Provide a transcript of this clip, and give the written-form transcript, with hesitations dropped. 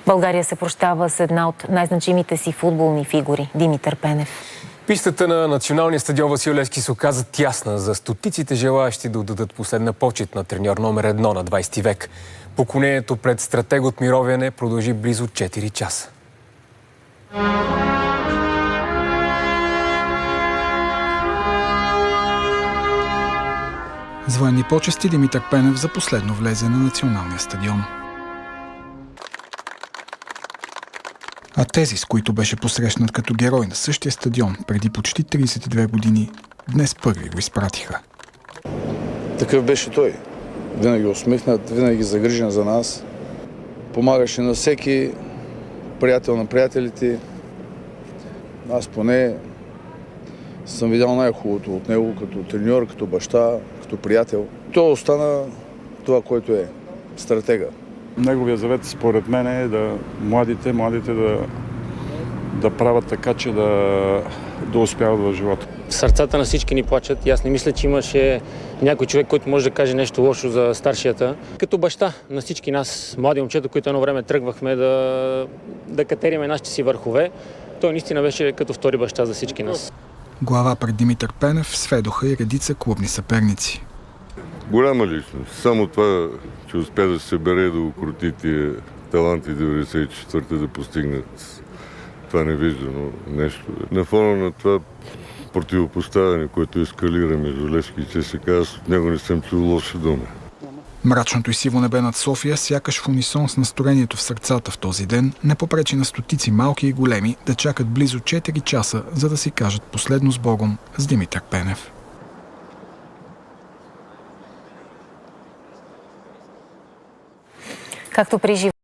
България се прощава с една от най-значимите си футболни фигури – Димитър Пенев. Пистата на националния стадион Васил Левски се оказа тясна за стотиците желаящи да отдадат последна почет на треньор номер 1 на 20 век. Поклонението пред стратег от Мировяне продължи близо 4 часа. С военни почести Димитър Пенев за последно влезе на националния стадион. А тези, с които беше посрещнат като герой на същия стадион преди почти 32 години, днес първи го изпратиха. Такъв беше той. Винаги усмихнат, винаги загрижен за нас. Помагаше на всеки, приятел на приятелите. Аз поне съм видял най-хубавото от него като треньор, като баща, като приятел. Той остана това, което е – стратега. Неговия завет, според мен, е да младите да правят така, че да успяват в живота. Сърцата на всички ни плачат и аз не мисля, че имаше някой човек, който може да каже нещо лошо за старшията. Като баща на всички нас, млади момчета, които едно време тръгвахме да катериме нашите си върхове, той наистина беше като втори баща за всички нас. Глава пред Димитър Пенев сведоха и редица клубни съперници. Голяма личност. Само това, че успя да се събере и да укрути тия таланти 94-та да постигнат това невиждано нещо. На фона на това противопоставяне, което ескалира между Левски и ЦСКА, аз от него не съм чул лоша дума. Мрачното и сиво небе над София, сякаш в унисон с настроението в сърцата в този ден, не попречи на стотици малки и големи да чакат близо 4 часа, за да си кажат последно с Богом с Димитър Пенев. Както при